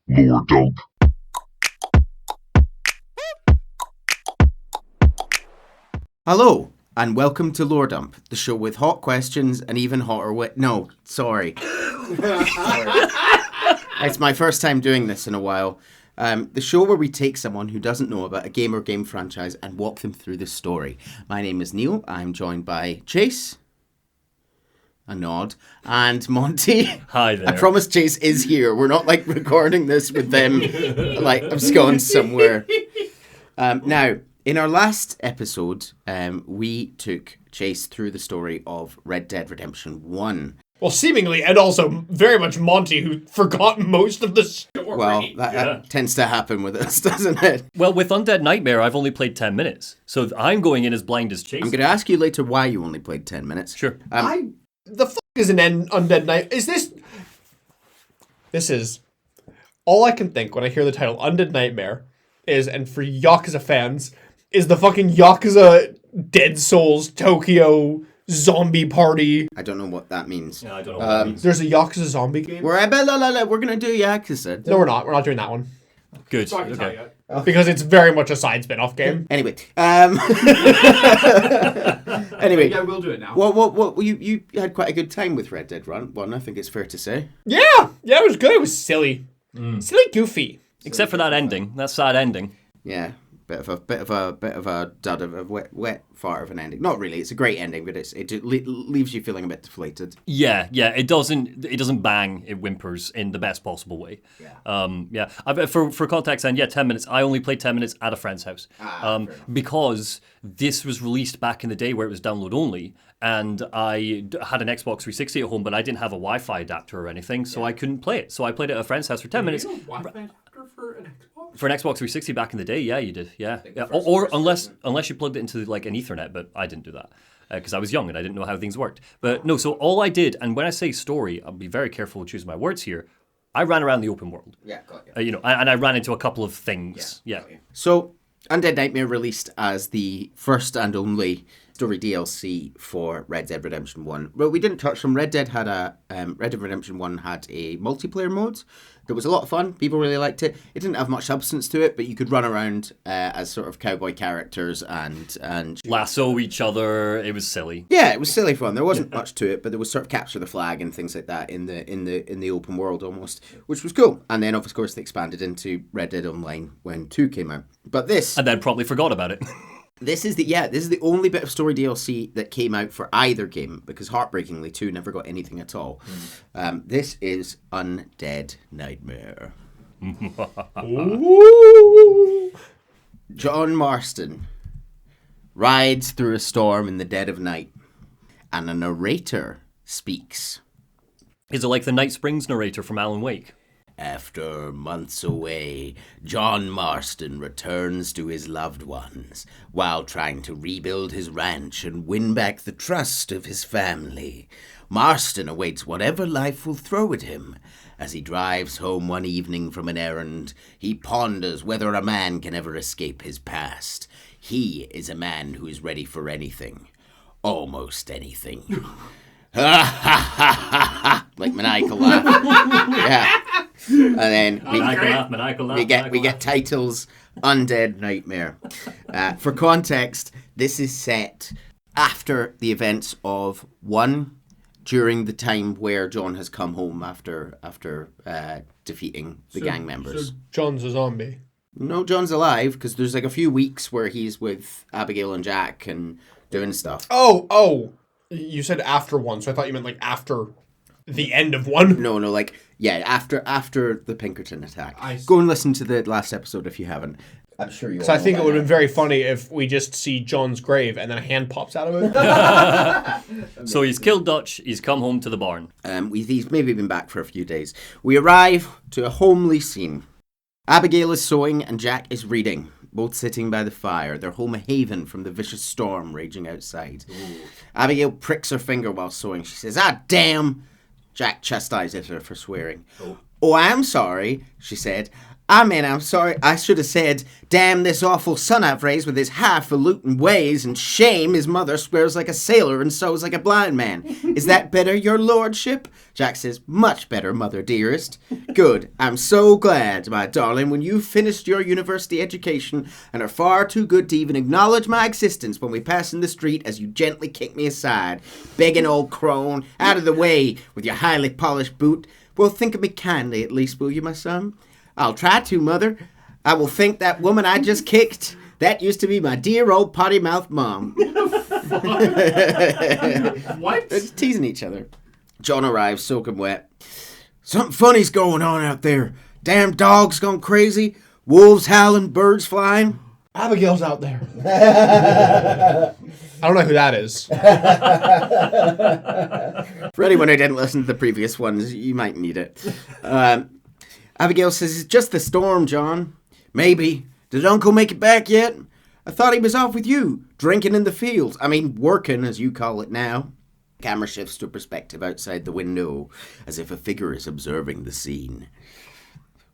Lore dump. Hello, and welcome to Lore Dump, the show with hot questions and even hotter No, sorry. It's my first time doing this in a while. The show where we take someone who doesn't know about a game or game franchise and walk them through the story. My name is Neil. I'm joined by Chase. A nod. And Monty. Hi there. I promise Chase is here. We're not like recording this with them like abscond somewhere. Now, in our last episode, we took Chase through the story of Red Dead Redemption 1. Well, seemingly, and also very much Monty, who forgot most of the story. Well, that tends to happen with us, doesn't it? Well, with Undead Nightmare, I've only played 10 minutes. So I'm going in as blind as Chase. I'm going to ask you later why you only played 10 minutes. Sure. The fuck is an Undead Night? Is this... This is... All I can think when I hear the title Undead Nightmare is, and for Yakuza fans, is the fucking Yakuza Dead Souls Tokyo zombie party. I don't know what that means. Yeah, I don't know what that means. There's a Yakuza zombie game. We're going to do Yakuza. No, we're not. We're not doing that one. Good. Okay. Because it's very much a side spin-off game. Anyway. Anyway. Yeah, we'll do it now. Well, you had quite a good time with Red Dead 1, I think it's fair to say. Yeah, it was good. It was silly. Silly goofy. Except for that ending. That sad ending. Yeah. Bit of a dud of a wet fart of an ending. Not really. It's a great ending, but it leaves you feeling a bit deflated. Yeah. It doesn't bang. It whimpers in the best possible way. Yeah. For context, and 10 minutes. I only played 10 minutes at a friend's house. Because this was released back in the day where it was download only, and I had an Xbox 360 at home, but I didn't have a Wi-Fi adapter or anything, so I couldn't play it. So I played it at a friend's house for 10 minutes. Wi-Fi adapter for an Xbox? For an Xbox 360 back in the day, yeah, you did, yeah. Or unless you plugged it into like an Ethernet, but I didn't do that because I was young and I didn't know how things worked. But no, so all I did, and when I say story, I'll be very careful to choose my words here. I ran around the open world. Yeah, got you. And I ran into a couple of things. Yeah. So, Undead Nightmare released as the first and only story DLC for Red Dead Redemption 1. Well, we didn't touch on Red Dead Redemption 1 had a multiplayer mode that was a lot of fun. People really liked it. It didn't have much substance to it, but you could run around as sort of cowboy characters and lasso each other. It was silly. Yeah, it was silly fun. There wasn't much to it, but there was sort of capture the flag and things like that in the open world almost, which was cool. And then of course they expanded into Red Dead Online when 2 came out. But this and then probably forgot about it. This is the only bit of story DLC that came out for either game, because heartbreakingly 2 never got anything at all. This is Undead Nightmare. John Marston rides through a storm in the dead of night, and a narrator speaks. Is it like the Night Springs narrator from Alan Wake? After months away, John Marston returns to his loved ones while trying to rebuild his ranch and win back the trust of his family. Marston awaits whatever life will throw at him. As he drives home one evening from an errand, he ponders whether a man can ever escape his past. He is a man who is ready for anything. Almost anything. Ha ha ha ha ha! Like maniacal laugh. Yeah. And then we get titles Undead Nightmare. For context, this is set after the events of 1, during the time where John has come home after defeating the gang members. So John's a zombie. No, John's alive, because there's like a few weeks where he's with Abigail and Jack and doing stuff. Oh! You said after 1, so I thought you meant like after the end of 1. No, like, yeah, after the Pinkerton attack. Go and listen to the last episode if you haven't. I'm sure you will. So I think it would have been very funny if we just see John's grave and then a hand pops out of it. So he's killed Dutch, he's come home to the barn. He's maybe been back for a few days. We arrive to a homely scene. Abigail is sewing and Jack is reading, both sitting by the fire, their home haven from the vicious storm raging outside. Ooh. Abigail pricks her finger while sewing. She says, "Ah, damn!" Jack chastises her for swearing. Oh, I'm sorry, she said. I'm sorry. I should have said, damn this awful son I've raised with his highfalutin ways and shame. His mother swears like a sailor and sews like a blind man. Is that better, your lordship? Jack says, much better, mother dearest. Good. I'm so glad, my darling, when you've finished your university education and are far too good to even acknowledge my existence when we pass in the street as you gently kick me aside, begging old crone, out of the way with your highly polished boot. Well, think of me kindly at least, will you, my son? I'll try to, Mother. I will thank that woman I just kicked. That used to be my dear old potty-mouthed mom. What? They're just teasing each other. John arrives, soaking wet. Something funny's going on out there. Damn dogs gone crazy. Wolves howling, birds flying. Abigail's out there. I don't know who that is. For anyone who didn't listen to the previous ones, you might need it. Abigail says, it's just the storm, John. Maybe. Did Uncle make it back yet? I thought he was off with you, drinking in the fields. I mean, working, as you call it now. Camera shifts to perspective outside the window, as if a figure is observing the scene.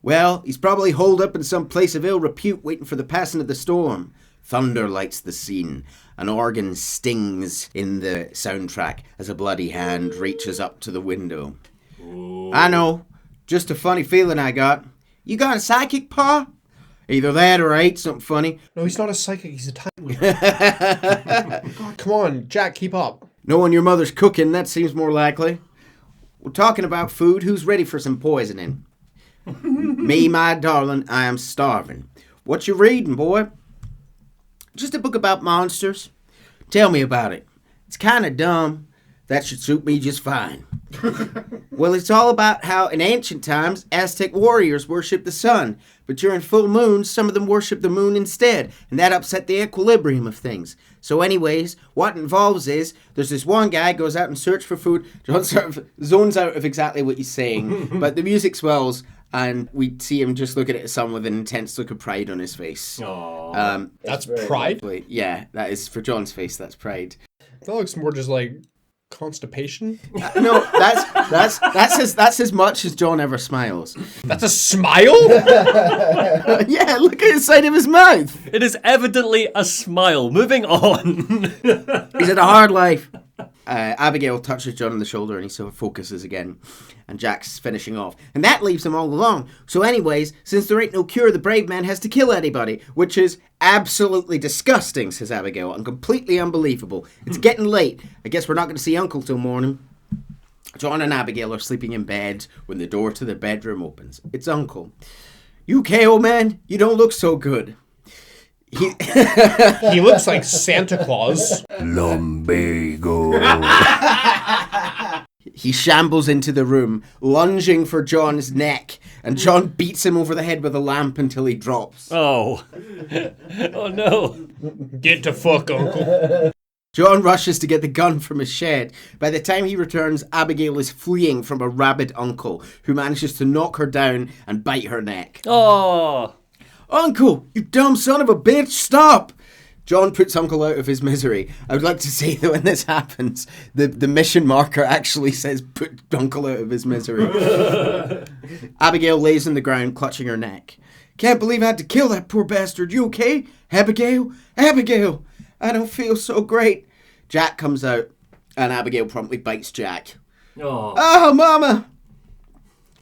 Well, he's probably holed up in some place of ill repute waiting for the passing of the storm. Thunder lights the scene. An organ stings in the soundtrack as a bloody hand reaches up to the window. Ooh. I know. Just a funny feeling I got. You got a psychic, Pa? Either that or I ate something funny. No, he's not a psychic. He's a time weaver. God, come on, Jack, keep up. Knowing your mother's cooking, that seems more likely. We're talking about food. Who's ready for some poisoning? Me, my darling, I am starving. What you reading, boy? Just a book about monsters. Tell me about it. It's kind of dumb. That should suit me just fine. Well, it's all about how in ancient times Aztec warriors worshipped the sun, but during full moons some of them worshipped the moon instead, and that upset the equilibrium of things. So anyways, what it involves is there's this one guy goes out and search for food. John sort of zones out of exactly what he's saying, but the music swells and we see him just looking at his son with an intense look of pride on his face. That's pride? Lovely. Yeah, that is for John's face. That's pride. That looks more just like constipation. No, that's as much as John ever smiles. That's a smile? Yeah, look at the side of his mouth. It is evidently a smile. Moving on. He's had a hard life. Abigail touches John on the shoulder and he sort of focuses again. And Jack's finishing off. And that leaves him all alone. So anyways, since there ain't no cure, the brave man has to kill anybody. Which is absolutely disgusting, says Abigail. And completely unbelievable. It's getting late. I guess we're not going to see Uncle till morning. John and Abigail are sleeping in bed when the door to the bedroom opens. It's Uncle. You okay, old man? You don't look so good. He looks like Santa Claus. Lumbago. He shambles into the room, lunging for John's neck, and John beats him over the head with a lamp until he drops. Oh. Oh no. Get to fuck, Uncle. John rushes to get the gun from his shed. By the time he returns, Abigail is fleeing from a rabid uncle who manages to knock her down and bite her neck. Oh. Uncle, you dumb son of a bitch, stop! John puts Uncle out of his misery. I would like to say that when this happens, the mission marker actually says put Uncle out of his misery. Abigail lays on the ground, clutching her neck. Can't believe I had to kill that poor bastard. You okay? Abigail? Abigail! I don't feel so great. Jack comes out, and Abigail promptly bites Jack. Oh, Mama!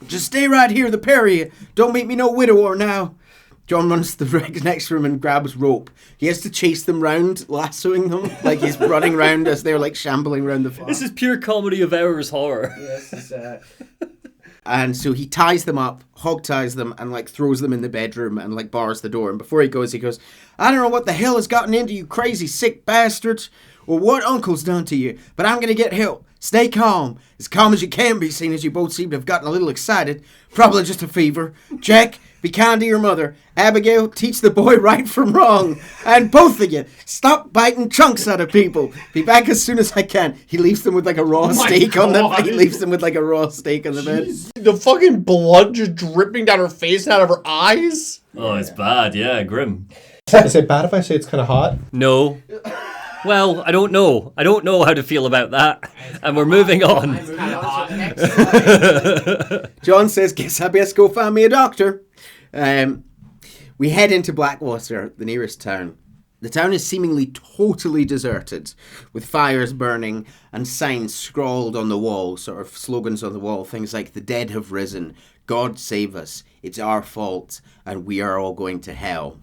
Just stay right here, the pair of you. Don't make me no widower now. John runs to the next room and grabs rope. He has to chase them round, lassoing them, like he's running round as they're like shambling around the farm. This is pure comedy of errors horror. Yes, it's And so he ties them up, hog ties them, and like throws them in the bedroom and like bars the door. And before he goes, I don't know what the hell has gotten into you crazy sick bastards, or what Uncle's done to you, but I'm gonna get help. Stay calm as you can be, seeing as you both seem to have gotten a little excited. Probably just a fever. Jack, be kind to your mother. Abigail, teach the boy right from wrong. And both of you, stop biting chunks out of people. Be back as soon as I can. He leaves them with like a raw steak on the bed. He leaves them with like a raw steak on the bed. The fucking blood just dripping down her face and out of her eyes. Oh, it's bad. Yeah, grim. Is it bad if I say it's kind of hot? No. Well, I don't know. I don't know how to feel about that. And we're moving on. John says, guess I best go find me a doctor. We head into Blackwater, the nearest town. The town is seemingly totally deserted, with fires burning and signs scrawled on the wall, sort of slogans on the wall, things like, "The dead have risen, God save us, it's our fault, and we are all going to hell."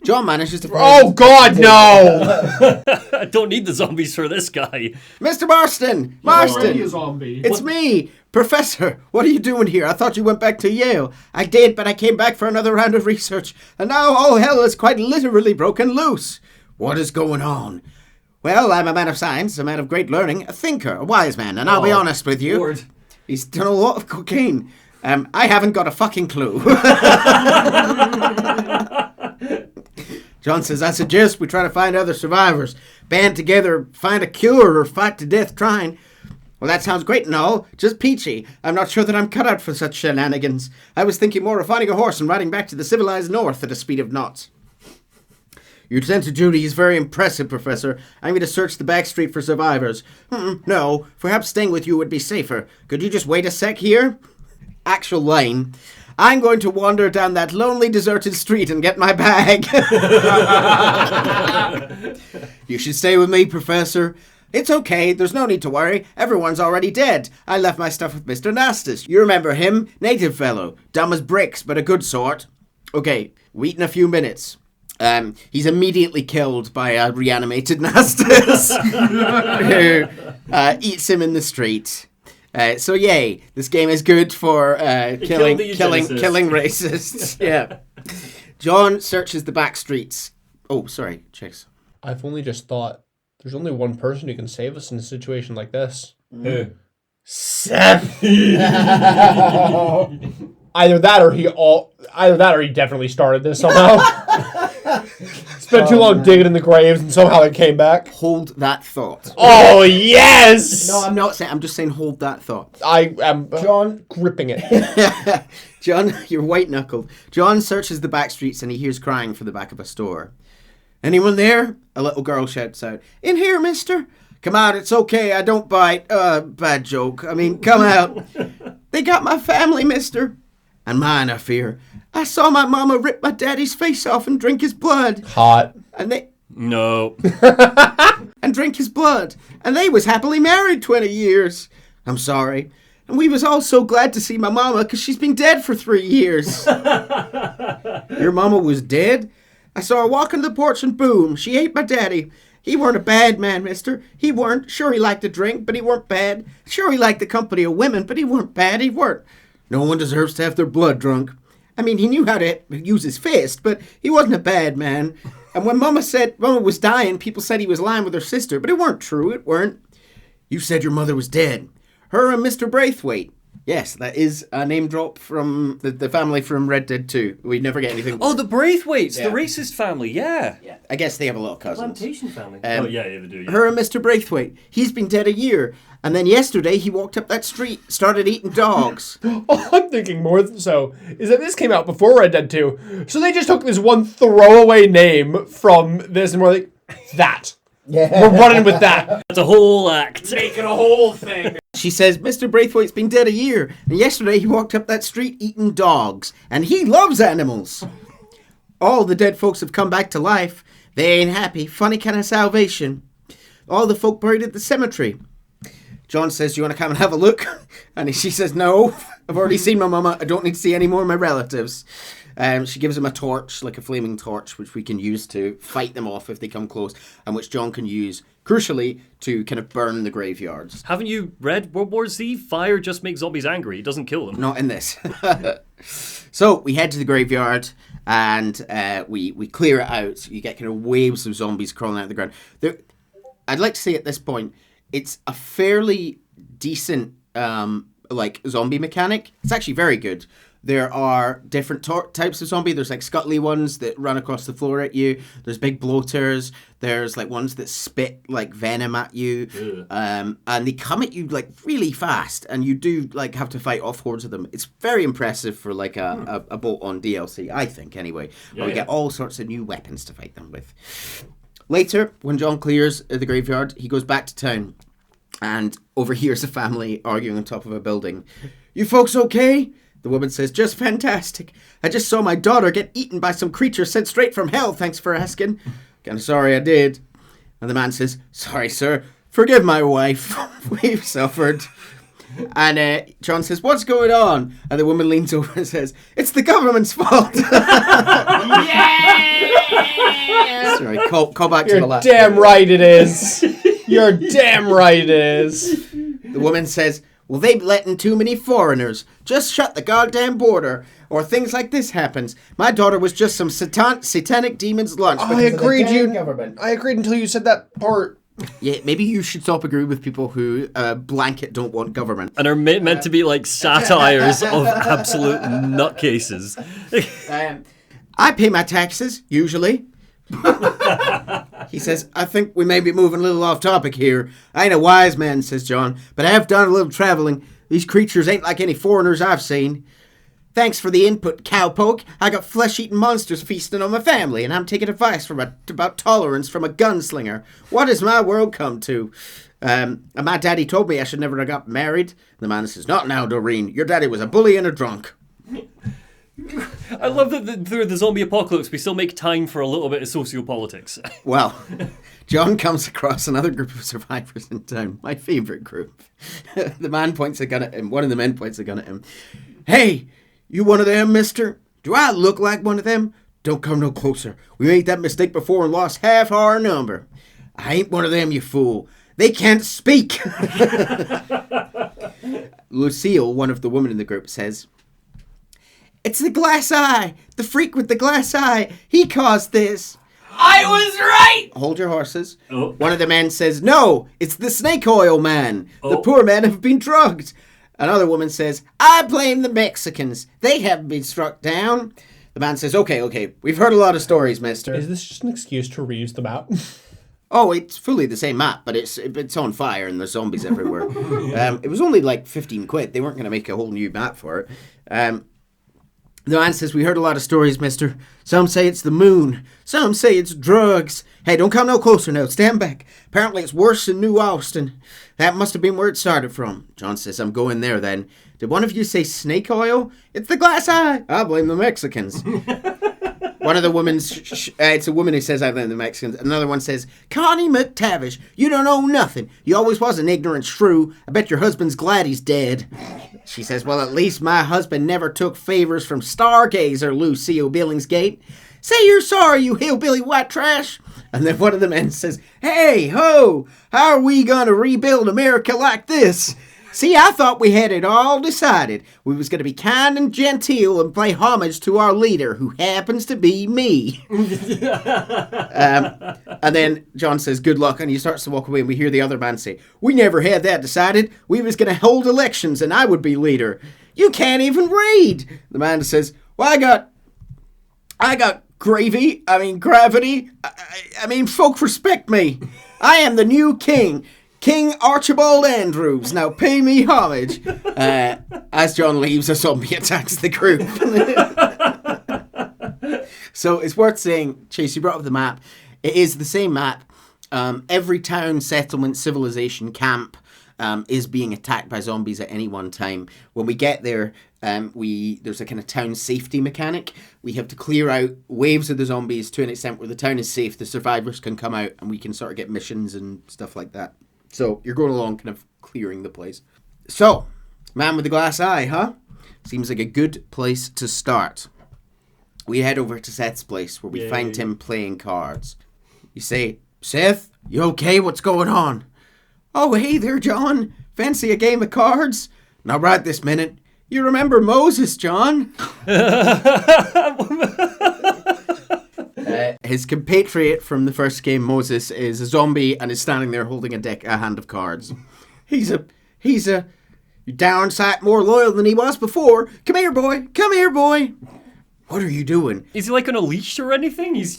John manages to... Oh, God, no! I don't need the zombies for this guy. Mr. Marston! Already a Marston! zombie. It's me! Professor, what are you doing here? I thought you went back to Yale. I did, but I came back for another round of research, and now all hell is quite literally broken loose. What is going on? Well, I'm a man of science, a man of great learning, a thinker, a wise man, and I'll be honest with you. Lord. He's done a lot of cocaine. I haven't got a fucking clue. John says, I suggest we try to find other survivors, band together, find a cure, or fight to death trying. Well, that sounds great and all, just peachy. I'm not sure that I'm cut out for such shenanigans. I was thinking more of finding a horse and riding back to the civilized north at a speed of knots. Your sense of duty is very impressive, Professor. I'm going to search the back street for survivors. No, perhaps staying with you would be safer. Could you just wait a sec here? Actual line. I'm going to wander down that lonely, deserted street and get my bag. You should stay with me, Professor. It's okay, there's no need to worry. Everyone's already dead. I left my stuff with Mr. Nastus. You remember him? Native fellow. Dumb as bricks, but a good sort. Okay, we eat in a few minutes. He's immediately killed by a reanimated Nastus who eats him in the street. So yay, this game is good for killing racists. Yeah. John searches the back streets. Oh, sorry, Chase. I've only just thought there's only one person who can save us in a situation like this. Who? Seth. Either that or he definitely started this somehow. Spent too long digging in the graves and somehow it came back. Hold that thought. Oh, yes! No, I'm not saying, I'm just saying hold that thought. I am John gripping it. John, you're white-knuckled. John searches the back streets and he hears crying from the back of a store. Anyone there? A little girl shouts out. In here, mister. Come out, it's okay, I don't bite. Bad joke. I mean, come out. They got my family, mister. And mine, I fear. I saw my mama rip my daddy's face off and drink his blood. Hot. And they... No. And drink his blood. And they was happily married 20 years. I'm sorry. And we was all so glad to see my mama because she's been dead for 3 years. Your mama was dead? I saw her walk into the porch and boom, she ate my daddy. He weren't a bad man, mister. He weren't. Sure, he liked to drink, but he weren't bad. Sure, he liked the company of women, but he weren't bad. He weren't. No one deserves to have their blood drunk. I mean, he knew how to use his fist, but he wasn't a bad man. And when Mama said Mama was dying, people said he was lying with her sister, but it weren't true. It weren't. You said your mother was dead. Her and Mr. Braithwaite. Yes, that is a name drop from the family from Red Dead 2. We never get anything. Oh, the Braithwaites, Yeah. the racist family, yeah. I guess they have a lot of cousins. Plantation family. Um, yeah, they do. Yeah. Her and Mr. Braithwaite. He's been dead a year. And then yesterday he walked up that street, started eating dogs. All I'm thinking more so is that this came out before Red Dead 2. So they just took this one throwaway name from this and were like, that. Yeah. We're running with that. That's a whole act. Making a whole thing. She says, Mr. Braithwaite's been dead a year. And yesterday he walked up that street eating dogs. And he loves animals. All the dead folks have come back to life. They ain't happy. Funny kind of salvation. All the folk buried at the cemetery. John says, do you want to come and have a look? And she says, no, I've already seen my mama. I don't need to see any more of my relatives. She gives him a torch, like a flaming torch, which we can use to fight them off if they come close, and which John can use, crucially, to kind of burn the graveyards. Haven't you read World War Z? Fire just makes zombies angry. It doesn't kill them. Not in this. So we head to the graveyard, and we clear it out. You get kind of waves of zombies crawling out of the ground. I'd like to say at this point, it's a fairly decent zombie mechanic. It's actually very good. There are different types of zombie. There's like scuttly ones that run across the floor at you. There's big bloaters. There's like ones that spit like venom at you. And they come at you like really fast. And you do like have to fight off hordes of them. It's very impressive for like a bolt-on DLC, I think anyway. Where we get all sorts of new weapons to fight them with. Later, when John clears the graveyard, he goes back to town and overhears a family arguing on top of a building. You folks okay? The woman says, just fantastic. I just saw my daughter get eaten by some creature sent straight from hell, thanks for asking. Kind of sorry I did. And the man says, sorry, sir. Forgive my wife. We've suffered. And John says, what's going on? And the woman leans over and says, it's the government's fault. Yeah! Sorry, call back to the last. You're damn right it is. You're damn right it is. The woman says, well, they've let in too many foreigners. Just shut the goddamn border. Or things like this happens. My daughter was just some satanic demon's lunch. I agreed I agreed until you said that part. Yeah, maybe you should stop agreeing with people who blanket don't want government. And are meant to be like satires of absolute nutcases. I pay my taxes, usually. He says, I think we may be moving a little off topic here. I ain't a wise man, says John, but I have done a little traveling. These creatures ain't like any foreigners I've seen. Thanks for the input, cowpoke. I got flesh-eating monsters feasting on my family, and I'm taking advice about tolerance from a gunslinger. What has my world come to? And my daddy told me I should never have got married. The man says, not now, Doreen. Your daddy was a bully and a drunk. I love that through the zombie apocalypse, we still make time for a little bit of sociopolitics. Well, John comes across another group of survivors in town. My favourite group. The man points a gun at him. One of the men points a gun at him. Hey! You one of them, mister? Do I look like one of them? Don't come no closer. We made that mistake before and lost half our number. I ain't one of them, you fool. They can't speak. Lucille, one of the women in the group, says, it's the glass eye. The freak with the glass eye. He caused this. I was right. Hold your horses. Oh. One of the men says, no, it's the snake oil man. Oh. The poor men have been drugged. Another woman says, I blame the Mexicans. They haven't been struck down. The man says, okay, we've heard a lot of stories, mister. Is this just an excuse to reuse the map? Oh, it's fully the same map, but it's on fire and there's zombies everywhere. It was only like 15 quid. They weren't going to make a whole new map for it. The man says, we heard a lot of stories, mister. Some say it's the moon. Some say it's drugs. Hey, don't come no closer now. Stand back. Apparently it's worse than New Austin. That must have been where it started from. John says, I'm going there then. Did one of you say snake oil? It's the glass eye. I blame the Mexicans. One of the women's, it's a woman who says I blame the Mexicans. Another one says, Connie McTavish, you don't know nothing. You always was an ignorant shrew. I bet your husband's glad he's dead. She says, well, at least my husband never took favors from Stargazer, Lucille Billingsgate. Say you're sorry, you hillbilly white trash. And then one of the men says, hey, ho, how are we going to rebuild America like this? See, I thought we had it all decided. We was going to be kind and genteel and pay homage to our leader, who happens to be me. And then John says, good luck, and he starts to walk away, and we hear the other man say, we never had that decided. We was going to hold elections, and I would be leader. You can't even read. The man says, well, I got gravity. I mean, folk respect me. I am the new king. King Archibald Andrews, now pay me homage. As John leaves, a zombie attacks the group. So it's worth saying, Chase, you brought up the map. It is the same map. Every town, settlement, civilization, camp is being attacked by zombies at any one time. When we get there, there's a kind of town safety mechanic. We have to clear out waves of the zombies to an extent where the town is safe. The survivors can come out and we can sort of get missions and stuff like that. So you're going along kind of clearing the place. So, man with the glass eye, huh? Seems like a good place to start. We head over to Seth's place where we find him playing cards. You say, Seth, you okay? What's going on? Oh, hey there, John. Fancy a game of cards? Not right this minute. You remember Moses, John? His compatriot from the first game, Moses, is a zombie and is standing there holding a hand of cards. He's a darn sight more loyal than he was before. Come here, boy. Come here, boy. What are you doing? Is he like on a leash or anything? He's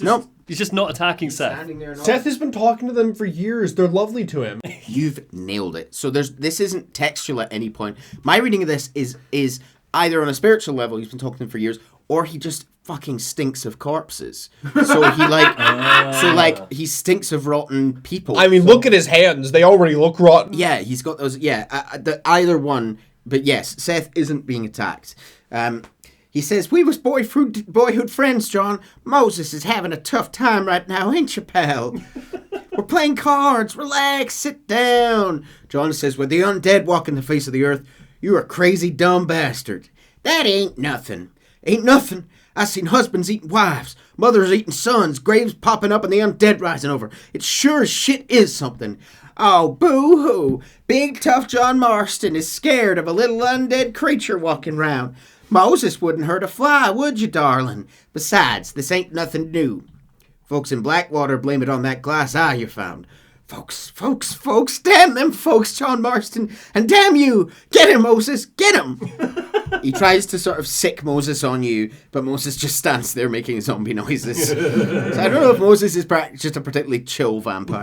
just not attacking Seth. Seth has been talking to them for years. They're lovely to him. You've nailed it. So this isn't textual at any point. My reading of this is either on a spiritual level, he's been talking to them for years, or he just fucking stinks of corpses. So he stinks of rotten people. I mean, look at his hands. They already look rotten. Yeah, he's got those. Yeah, either one. But yes, Seth isn't being attacked. He says, we was boyhood friends, John. Moses is having a tough time right now, ain't you, pal? We're playing cards. Relax. Sit down. John says, with the undead walking the face of the earth, you're a crazy dumb bastard. That ain't nothing. Ain't nothing. I seen husbands eating wives, mothers eating sons, graves popping up and the undead rising over. It sure as shit is something. Oh, boo-hoo. Big tough John Marston is scared of a little undead creature walking round. Moses wouldn't hurt a fly, would you, darling? Besides, this ain't nothing new. Folks in Blackwater blame it on that glass eye you found. Folks, damn them folks, John Marston, and damn you! Get him, Moses, get him! He tries to sort of sick Moses on you, but Moses just stands there making zombie noises. So I don't know if Moses is just a particularly chill zombie.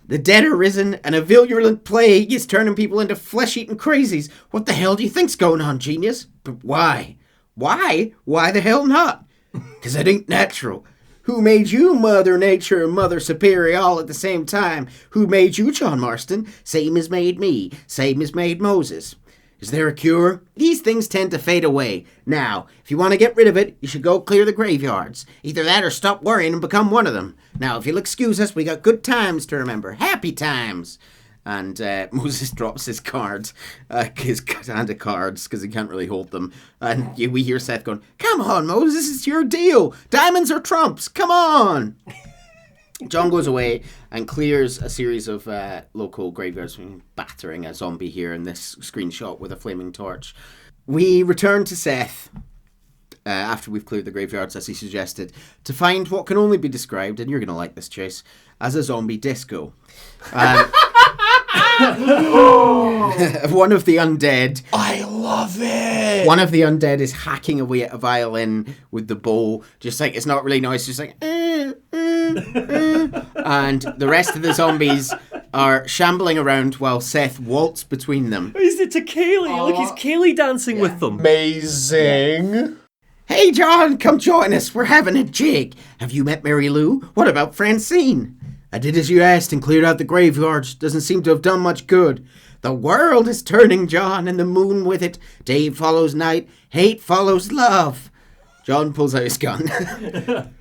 The dead are risen, and a virulent plague is turning people into flesh-eating crazies. What the hell do you think's going on, genius? But why? Why? Why the hell not? 'Cause it ain't natural. Who made you, Mother Nature and Mother Superior all at the same time? Who made you, John Marston? Same as made me. Same as made Moses. Is there a cure? These things tend to fade away. Now, if you want to get rid of it, you should go clear the graveyards. Either that or stop worrying and become one of them. Now, if you'll excuse us, we got good times to remember. Happy times. And Moses drops his cards, his hand of cards, because he can't really hold them. And we hear Seth going, come on, Moses, it's your deal. Diamonds or trumps, come on. John goes away and clears a series of local graveyards, battering a zombie here in this screenshot with a flaming torch. We return to Seth, after we've cleared the graveyards, as he suggested, to find what can only be described, and you're going to like this, Chase, as a zombie disco. One of the undead. I love it. One of the undead is hacking away at a violin with the bow, just like it's not really nice, just like. And the rest of the zombies are shambling around while Seth waltzes between them. Is it to Kaylee? Look, he's Kaylee dancing with them. Amazing. Hey, John, come join us. We're having a jig. Have you met Mary Lou? What about Francine? I did as you asked and cleared out the graveyards. Doesn't seem to have done much good. The world is turning, John, and the moon with it. Day follows night. Hate follows love. John pulls out his gun.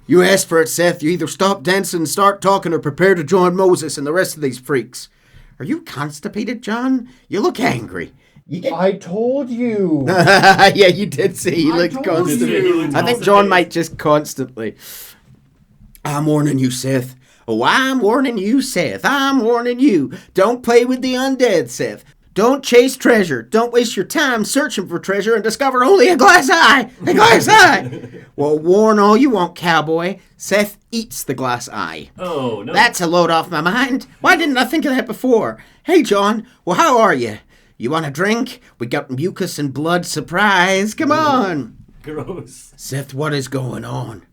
You asked for it, Seth. You either stop dancing and start talking or prepare to join Moses and the rest of these freaks. Are you constipated, John? You look angry. I told you. Yeah, you did say he looked constipated. I think John might just constantly. I'm warning you, Seth. Oh, I'm warning you, Seth. I'm warning you. Don't play with the undead, Seth. Don't chase treasure. Don't waste your time searching for treasure and discover only a glass eye. A glass eye. Well, warn all you want, cowboy. Seth eats the glass eye. Oh, no. That's a load off my mind. Why didn't I think of that before? Hey, John. Well, how are you? You want a drink? We got mucus and blood surprise. Come on. Gross. Seth, what is going on?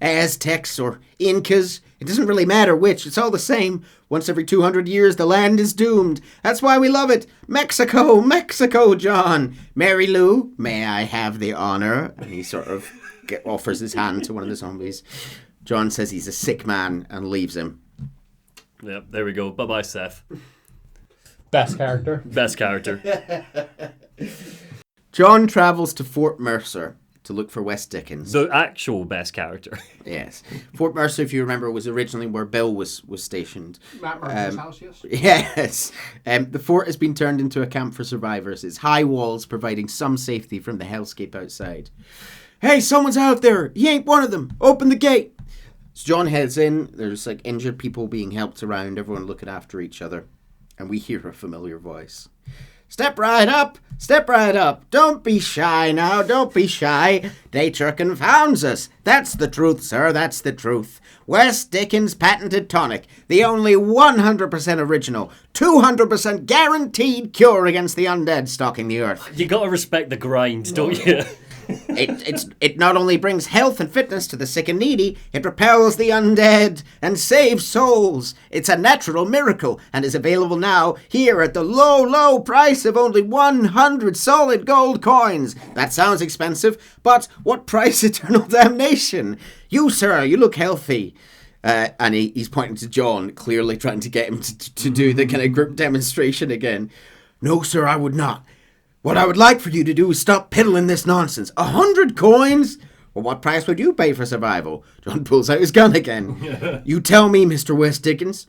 Aztecs or Incas? It doesn't really matter which. It's all the same. Once every 200 years, the land is doomed. That's why we love it. Mexico, Mexico, John. Mary Lou, may I have the honor? And he sort of offers his hand to one of the zombies. John says he's a sick man and leaves him. Yep, there we go. Bye-bye, Seth. Best character. Best character. John travels to Fort Mercer to look for West-Dickens. The actual best character. Yes. Fort Mercer, if you remember, was originally where Bill was stationed. Matt Mercer's house, yes? Yes. The fort has been turned into a camp for survivors. Its high walls providing some safety from the hellscape outside. Hey, someone's out there. He ain't one of them. Open the gate. So John heads in. There's like injured people being helped around, everyone looking after each other. And we hear a familiar voice. Step right up, step right up. Don't be shy now, don't be shy. Nature confounds us. That's the truth, sir, that's the truth. West-Dickens patented tonic. The only 100% original, 200% guaranteed cure against the undead stalking the earth. You gotta respect the grind, don't you? It not only brings health and fitness to the sick and needy, it repels the undead and saves souls. It's a natural miracle and is available now here at the low, low price of only 100 solid gold coins. That sounds expensive, but what price eternal damnation? You, sir, you look healthy. And he's pointing to John, clearly trying to get him to do the kind of group demonstration again. No, sir, I would not. What I would like for you to do is stop piddling this nonsense. 100 coins? Well, what price would you pay for survival? John pulls out his gun again. You tell me, Mr. West-Dickens.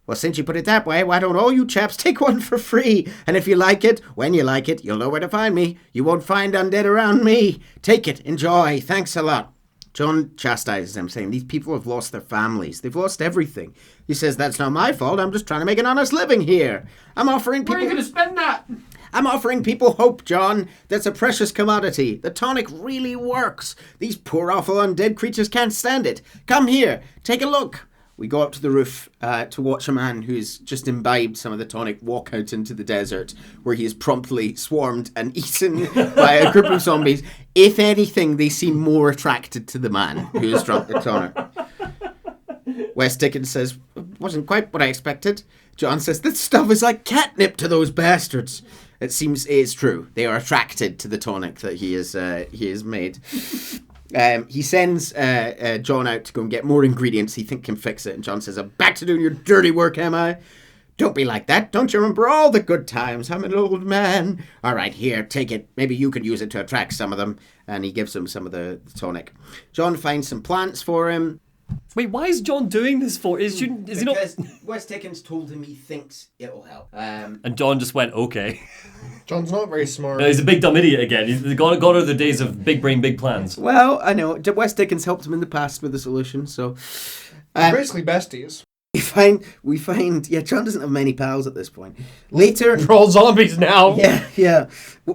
Well, since you put it that way, why don't all you chaps take one for free? And if you like it, when you like it, you'll know where to find me. You won't find undead around me. Take it. Enjoy. Thanks a lot. John chastises them, saying, these people have lost their families. They've lost everything. He says, that's not my fault. I'm just trying to make an honest living here. I'm offering people... Where are you going to spend that? I'm offering people hope, John. That's a precious commodity. The tonic really works. These poor, awful undead creatures can't stand it. Come here. Take a look. We go up to the roof to watch a man who's just imbibed some of the tonic walk out into the desert, where he is promptly swarmed and eaten by a group of zombies. If anything, they seem more attracted to the man who has drunk the tonic. West-Dickens says, wasn't quite what I expected. John says, this stuff is like catnip to those bastards. It seems it is true. They are attracted to the tonic that he has made. He sends John out to go and get more ingredients he thinks can fix it. And John says, I'm back to doing your dirty work, am I? Don't be like that. Don't you remember all the good times? I'm an old man. All right, here, take it. Maybe you could use it to attract some of them. And he gives him some of the tonic. John finds some plants for him. Wait, why is John doing this for? Is he not? Because West-Dickens told him he thinks it'll help. And John just went, okay. John's not very smart. No, he's a big dumb idiot again. He's gone out of the days of big brain, big plans. Well, I know. West-Dickens helped him in the past with the solution, so... Basically besties. We find, John doesn't have many pals at this point. Later... We're all zombies now. Yeah.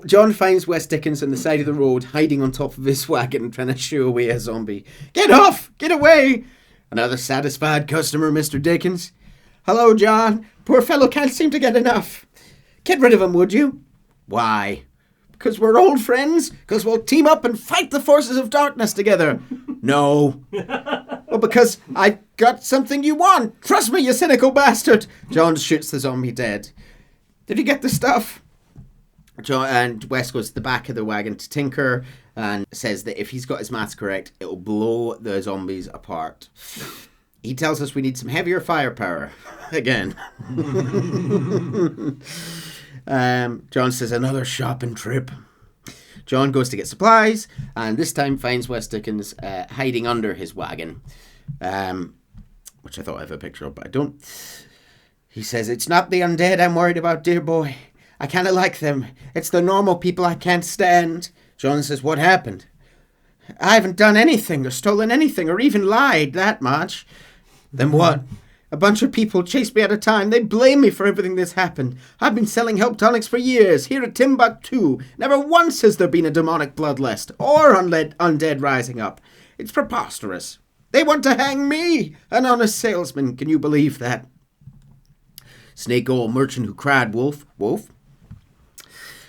John finds West-Dickens on the side of the road, hiding on top of his wagon, trying to shoo away a zombie. Get off! Get away! Another satisfied customer, Mr. Dickens. Hello, John. Poor fellow can't seem to get enough. Get rid of him, would you? Why? Because we're old friends? Because we'll team up and fight the forces of darkness together? No. Well, because I got something you want. Trust me, you cynical bastard. John shoots the zombie dead. Did you get the stuff? John and West goes to the back of the wagon to tinker and says that if he's got his maths correct, it'll blow the zombies apart. He tells us we need some heavier firepower. Again. John says another shopping trip. John goes to get supplies and this time finds West-Dickens hiding under his wagon, which I thought I have a picture of, but I don't. He says, it's not the undead I'm worried about, dear boy. I kind of like them. It's the normal people I can't stand. John says, what happened? I haven't done anything or stolen anything or even lied that much. Then what? A bunch of people chased me out of town. They blame me for everything that's happened. I've been selling help tonics for years, here at Timbuktu. Never once has there been a demonic bloodlust or undead rising up. It's preposterous. They want to hang me, an honest salesman. Can you believe that? Snake oil merchant who cried wolf. Wolf?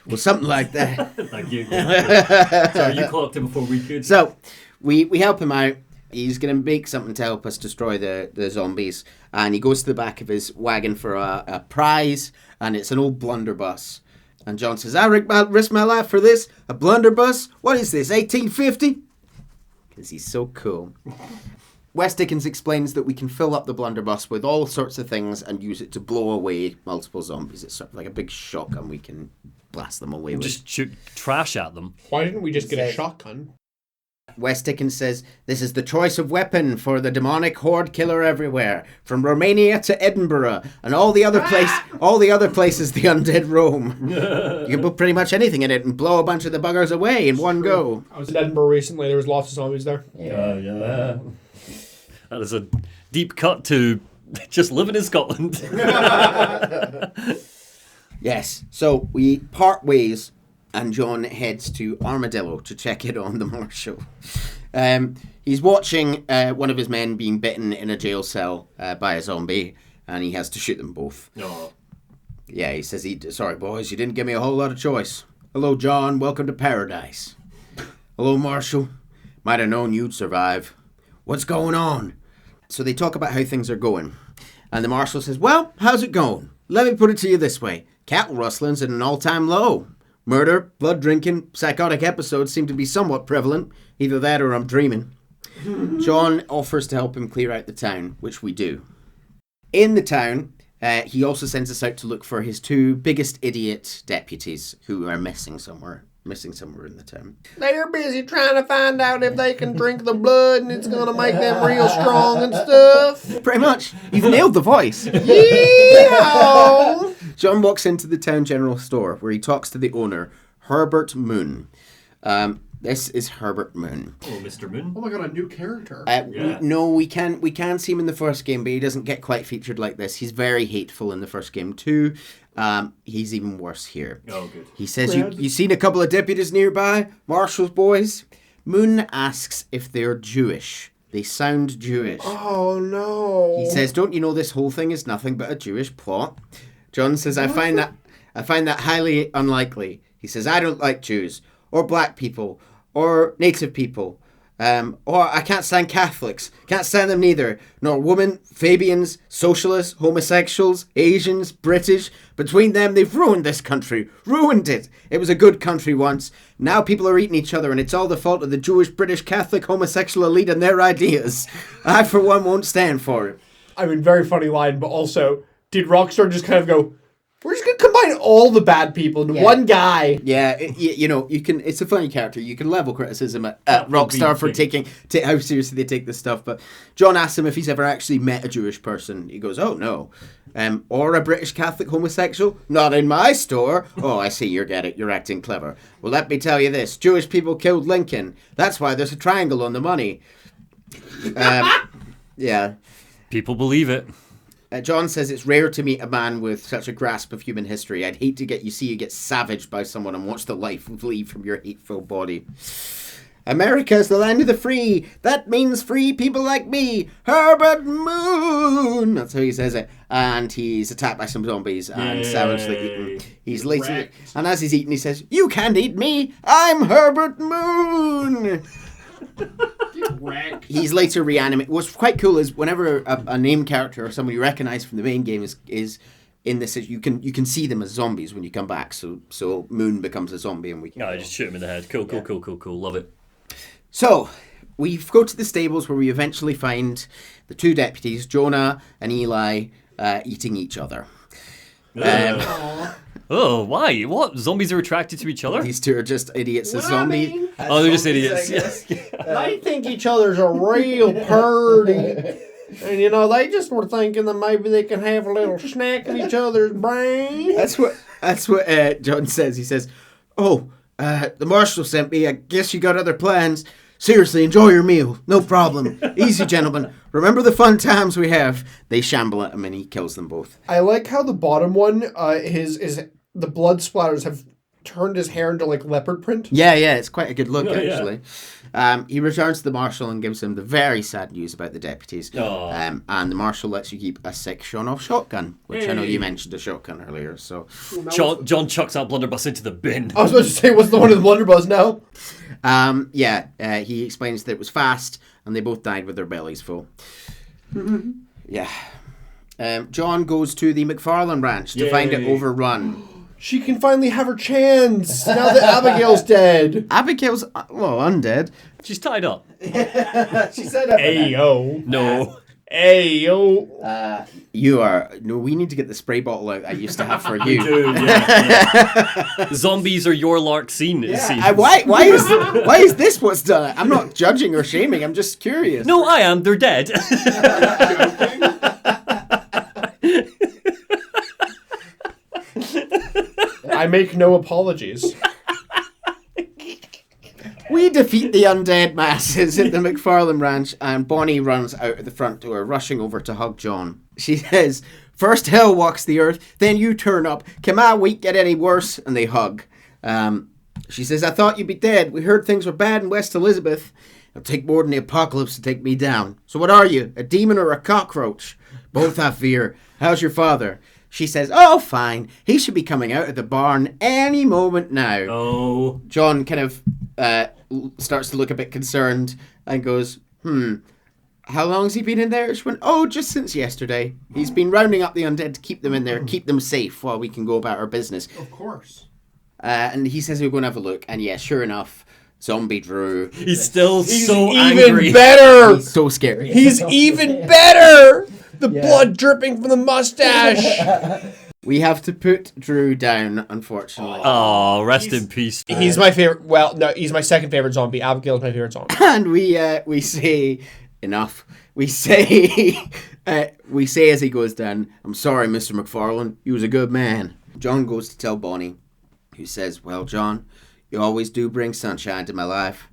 Well, something like that. Thank you. Sorry, you clocked it before we could. So, we help him out. He's going to make something to help us destroy the zombies. And he goes to the back of his wagon for a prize. And it's an old blunderbuss. And John says, I risk my life for this? A blunderbuss? What is this, 1850? Because he's so cool. West-Dickens explains that we can fill up the blunderbuss with all sorts of things and use it to blow away multiple zombies. It's sort of like a big shotgun we can blast them away with. Just shoot trash at them. Why didn't we just get a shotgun? West-Dickens says, this is the choice of weapon for the demonic horde killer everywhere, from Romania to Edinburgh, and all the other places the undead roam. You can put pretty much anything in it and blow a bunch of the buggers away in one go. I was in Edinburgh recently, there was lots of zombies there. Yeah. That is a deep cut to just living in Scotland. Yes, so we part ways. And John heads to Armadillo to check in on the Marshal. He's watching one of his men being bitten in a jail cell by a zombie, and he has to shoot them both. Oh. Yeah, he says, sorry, boys, you didn't give me a whole lot of choice. Hello, John. Welcome to paradise. Hello, Marshal. Might have known you'd survive. What's going on? So they talk about how things are going. And the Marshal says, well, how's it going? Let me put it to you this way. Cattle rustling's at an all-time low. Murder, blood drinking, psychotic episodes seem to be somewhat prevalent. Either that or I'm dreaming. John offers to help him clear out the town, which we do. In the town, He also sends us out to look for his 2 biggest idiot deputies who are missing somewhere in the town. They're busy trying to find out if they can drink the blood and it's going to make them real strong and stuff. Pretty much. You've nailed the voice. Yeehaw! John walks into the town general store where he talks to the owner, Herbert Moon. This is Herbert Moon. Oh, Mr. Moon. Oh my god, a new character. We can see him in the first game, but he doesn't get quite featured like this. He's very hateful in the first game too. He's even worse here. Oh, good. He says, you seen a couple of deputies nearby? Marshall's boys? Moon asks if they're Jewish. They sound Jewish. Oh, no. He says, don't you know this whole thing is nothing but a Jewish plot? John says, I find that highly unlikely. He says, I don't like Jews, or black people, or native people. Or I can't stand Catholics. Can't stand them neither. Nor women, Fabians, socialists, homosexuals, Asians, British. Between them, they've ruined this country. Ruined it. It was a good country once. Now people are eating each other, and it's all the fault of the Jewish, British, Catholic, homosexual elite and their ideas. I, for one, won't stand for it. I mean, very funny line, but also, did Rockstar just kind of go, we're just going to combine all the bad people into one guy? Yeah, you can. It's a funny character. You can level criticism at Rockstar for taking how seriously they take this stuff. But John asks him if he's ever actually met a Jewish person. He goes, oh, no. Or a British Catholic homosexual? Not in my store. Oh, I see, you're acting clever. Well, let me tell you this. Jewish people killed Lincoln. That's why there's a triangle on the money. Yeah. People believe it. John says it's rare to meet a man with such a grasp of human history. I'd hate to get you get savaged by someone and watch the life leave from your hateful body. America is the land of the free. That means free people like me. Herbert Moon. That's how he says it. And he's attacked by some zombies and savagely eaten. He's later, and as he's eating, he says, "You can't eat me. I'm Herbert Moon." He's later reanimated. What's quite cool is whenever a name character or someone you recognize from the main game is in this, you can see them as zombies when you come back. So Moon becomes a zombie, and we can. I just shoot him in the head. Cool. Love it. So we go to the stables where we eventually find the 2 deputies, Jonah and Eli, eating each other. Oh, why? What? Zombies are attracted to each other? These 2 are just idiots as zombies. They're just idiots. They think each other's a real purdy. And, they just were thinking that maybe they can have a little snack of each other's brain. That's what John says. He says, oh, the marshal sent me. I guess you got other plans. Seriously, enjoy your meal. No problem. Easy, gentlemen. Remember the fun times we have. They shamble at him and he kills them both. I like how the bottom one, the blood splatters have turned his hair into like leopard print. Yeah, it's quite a good look actually. Yeah. He returns to the marshal and gives him the very sad news about the deputies. And the marshal lets you keep a 6-shot-off shotgun, which I know you mentioned a shotgun earlier. So John chucks that blunderbuss into the bin. I was about to say, what's the one of the blunderbuss now? He explains that it was fast and they both died with their bellies full. Yeah. John goes to the McFarlane Ranch to find it overrun. She can finally have her chance now that Abigail's dead. Abigail's, undead. She's tied up. She said, Ayo. No. Ayo. We need to get the spray bottle out I used to have for you. Yeah. Zombies are your lark scene, it seems. Why is this what's done? I'm not judging or shaming, I'm just curious. No, I am. They're dead. I make no apologies. We defeat the undead masses at the McFarlane Ranch, and Bonnie runs out of the front door, rushing over to hug John. She says, first hell walks the earth, then you turn up. Can my week get any worse? And they hug. She says, I thought you'd be dead. We heard things were bad in West Elizabeth. It'll take more than the apocalypse to take me down. So what are you, a demon or a cockroach? Both have fear. How's your father? She says, oh, fine. He should be coming out of the barn any moment now. Oh. John kind of starts to look a bit concerned and goes, how long has he been in there? She went, oh, just since yesterday. He's been rounding up the undead to keep them in there, keep them safe while we can go about our business. Of course. And he says we're going to have a look. And yeah, sure enough, Zombie Drew. He's still He's so even angry. Better. He's so scary. He's even better. The blood dripping from the mustache. We have to put Drew down, unfortunately. Oh, rest in peace. He's my favorite. Well, no, he's my second favorite zombie. Abigail's my favorite zombie. And we say enough. We say as he goes down, "I'm sorry, Mr. McFarlane. You was a good man." John goes to tell Bonnie, who says, "Well, John, you always do bring sunshine to my life."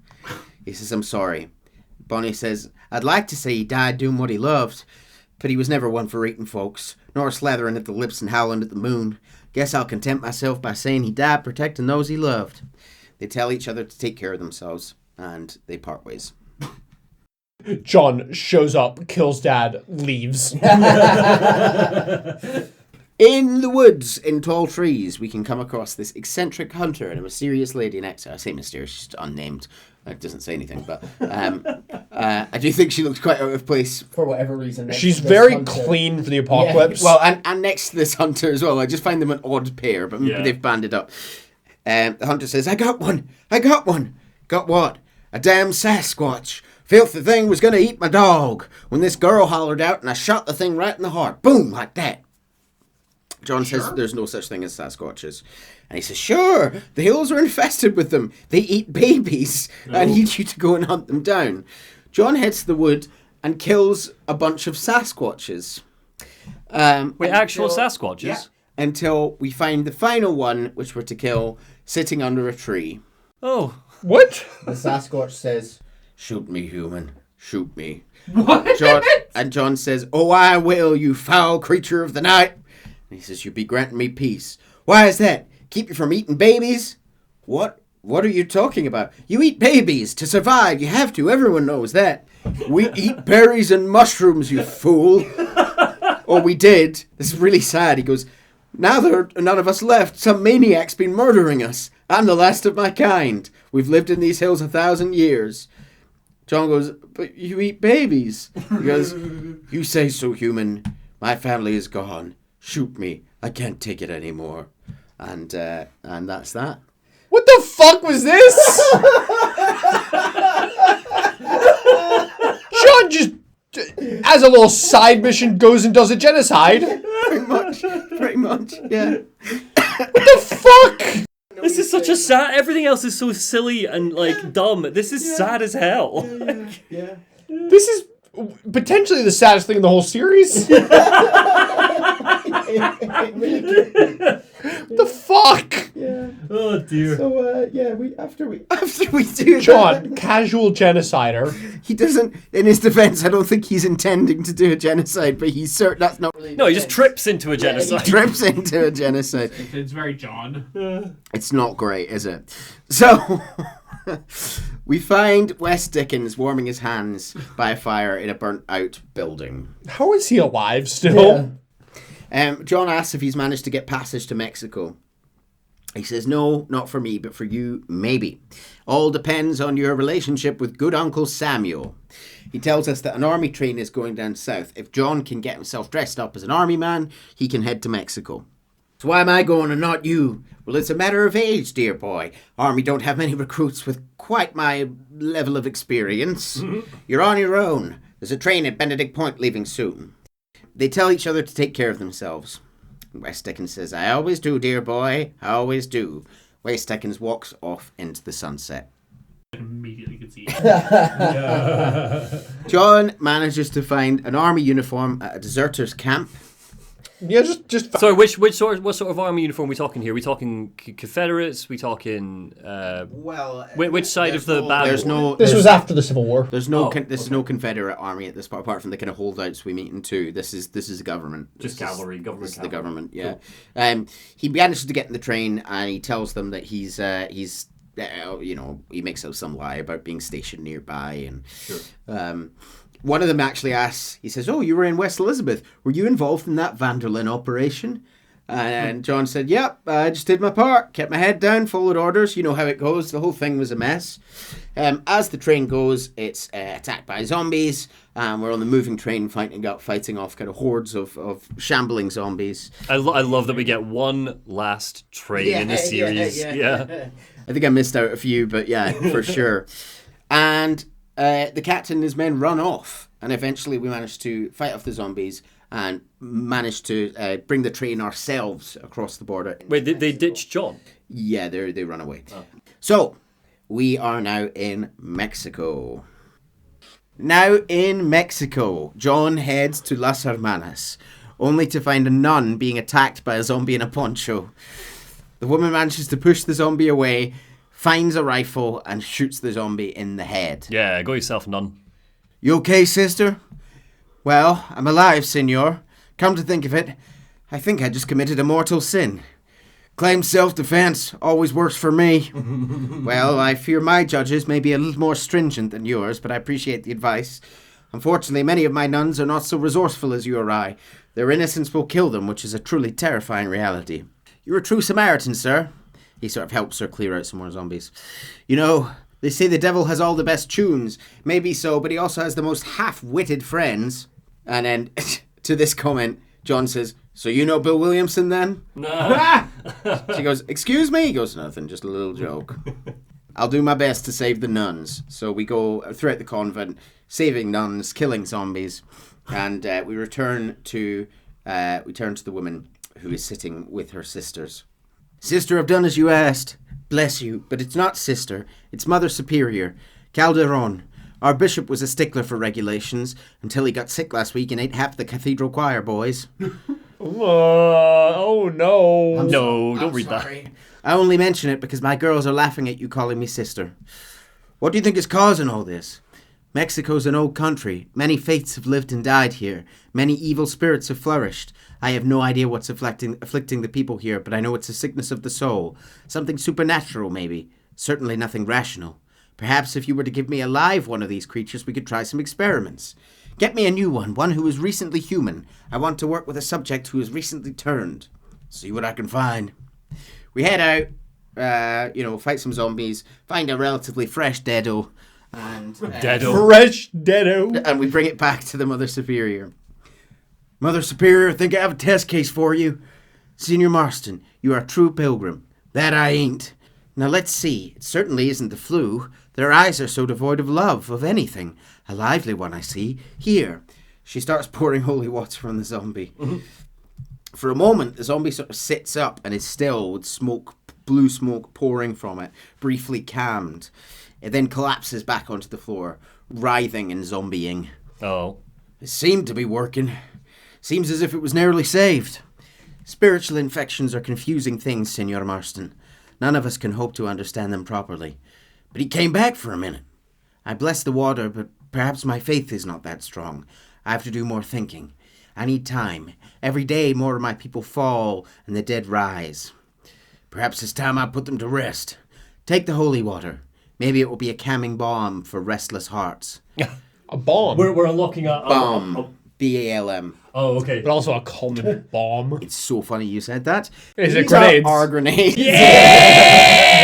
He says, "I'm sorry." Bonnie says, "I'd like to say he died doing what he loved, but he was never one for eating folks, nor slathering at the lips and howling at the moon. Guess I'll content myself by saying he died protecting those he loved." They tell each other to take care of themselves, and they part ways. John shows up, kills Dad, leaves. In the woods, in tall trees, we can come across this eccentric hunter and a mysterious lady next to her. I say mysterious, she's unnamed. It doesn't say anything, but I do think she looks quite out of place. For whatever reason. She's very clean for the apocalypse. Well, and next to this hunter as well. I just find them an odd pair, but they've banded up. The hunter says, I got one. Got what? A damn Sasquatch. Filthy thing was going to eat my dog when this girl hollered out and I shot the thing right in the heart. Boom, like that. John says there's no such thing as Sasquatches. And he says, sure, the hills are infested with them. They eat babies. I need you to go and hunt them down. John heads to the wood and kills a bunch of Sasquatches. Actual Sasquatches? Yeah, until we find the final one, which we're to kill, sitting under a tree. Oh. What? The Sasquatch says, "Shoot me, human. Shoot me." what? John says, "Oh, I will, you foul creature of the night." And he says, "You be granting me peace." "Why is that? Keep you from eating babies?" What are you talking about? You eat babies to survive. You have to. Everyone knows that. We eat berries and mushrooms, you fool. Or we did. This is really sad. He goes, "Now there are none of us left. Some maniac's been murdering us. I'm the last of my kind. We've lived in these hills 1,000 years. John goes, "But you eat babies." He goes, "You say so, human. My family is gone. Shoot me. I can't take it anymore." And that's that. What the fuck was this? John just, as a little side mission, goes and does a genocide. Pretty much, yeah. What the fuck? This is such a sad... Everything else is so silly and, dumb. This is sad as hell. Yeah. This is potentially the saddest thing in the whole series. What the fuck? Yeah. Oh, dear. So, after we do John, casual genocider. He doesn't, in his defense, I don't think he's intending to do a genocide, but he's certain that's not really... No, he just trips into a genocide. He trips into a genocide. It's very John. It's not great, is it? So, we find West-Dickens warming his hands by a fire in a burnt-out building. How is he alive still? John asks if he's managed to get passage to Mexico. He says, "No, not for me, but for you, maybe. All depends on your relationship with good Uncle Samuel." He tells us that an army train is going down south. If John can get himself dressed up as an army man, he can head to Mexico. "So why am I going and not you?" "Well, it's a matter of age, dear boy. Army don't have many recruits with quite my level of experience. Mm-hmm. You're on your own. There's a train at Benedict Point leaving soon." They tell each other to take care of themselves. West-Dickens says, "I always do, dear boy. I always do." West-Dickens walks off into the sunset. Immediately could see John manages to find an army uniform at a deserter's camp. Yeah, just. Sorry, what sort of army uniform are we talking here? Are we talking Confederates? We talking which side of the battle? This was after the Civil War. There's no Confederate army at this part, apart from the kind of holdouts we meet in 2. This is the government. Just cavalry, government. This is the government. Yeah. Cool. He manages to get in the train and he tells them that he's he makes out some lie about being stationed nearby and. Sure. One of them actually asks, he says, "Oh, you were in West Elizabeth. Were you involved in that Van der Linde operation?" And John said, "Yep, I just did my part. Kept my head down, followed orders. You know how it goes. The whole thing was a mess." As the train goes, it's attacked by zombies. We're on the moving train fighting off kind of hordes of shambling zombies. I love that we get one last train in the series. Yeah. I think I missed out a few, but yeah, for sure. And the captain and his men run off, and eventually we manage to fight off the zombies and manage to bring the train ourselves across the border. Wait, they ditched John? Yeah, they run away. Oh. So, we are now in Mexico. Now in Mexico, John heads to Las Hermanas, only to find a nun being attacked by a zombie in a poncho. The woman manages to push the zombie away, finds a rifle, and shoots the zombie in the head. Yeah, go yourself, nun. You okay, sister? Well, I'm alive, senor. Come to think of it, I think I just committed a mortal sin. Claim self-defense always works for me. Well, I fear my judges may be a little more stringent than yours, but I appreciate the advice. Unfortunately, many of my nuns are not so resourceful as you or I. Their innocence will kill them, which is a truly terrifying reality. You're a true Samaritan, sir. He sort of helps her clear out some more zombies. You know, they say the devil has all the best tunes. Maybe so, but he also has the most half-witted friends. And then, to this comment, John says, so you know Bill Williamson then? No. She goes, excuse me? He goes, nothing, just a little joke. I'll do my best to save the nuns. So we go throughout the convent, saving nuns, killing zombies, and we return to the woman who is sitting with her sisters. Sister, I've done as you asked. Bless you, but it's not sister, it's Mother Superior, Calderon. Our bishop was a stickler for regulations until he got sick last week and ate half the cathedral choir, boys. Oh no. Don't read sorry. That. I only mention it because my girls are laughing at you calling me sister. What do you think is causing all this? Mexico's an old country. Many faiths have lived and died here. Many evil spirits have flourished. I have no idea what's afflicting the people here, but I know it's a sickness of the soul. Something supernatural, maybe. Certainly nothing rational. Perhaps if you were to give me a live one of these creatures, we could try some experiments. Get me a new one who is recently human. I want to work with a subject who is recently turned. See what I can find. We head out, fight some zombies, find a relatively fresh deado, and... Fresh deado. And we bring it back to the Mother Superior. Mother Superior, I think I have a test case for you. Senior Marston, you are a true pilgrim. That I ain't. Now let's see. It certainly isn't the flu. Their eyes are so devoid of love, of anything. A lively one, I see. Here. She starts pouring holy water on the zombie. Mm-hmm. For a moment, the zombie sort of sits up and is still with smoke, blue smoke pouring from it, briefly calmed. It then collapses back onto the floor, writhing and zombieing. Oh. It seemed to be working. Seems as if it was nearly saved. Spiritual infections are confusing things, Senor Marston. None of us can hope to understand them properly. But he came back for a minute. I bless the water, but perhaps my faith is not that strong. I have to do more thinking. I need time. Every day more of my people fall and the dead rise. Perhaps it's time I put them to rest. Take the holy water. Maybe it will be a calming balm for restless hearts. A bomb? We're unlocking a... Balm. B-A-L-M. Oh, okay. But also a common bomb. It's so funny you said that. Is it These grenades? are grenades. Yeah!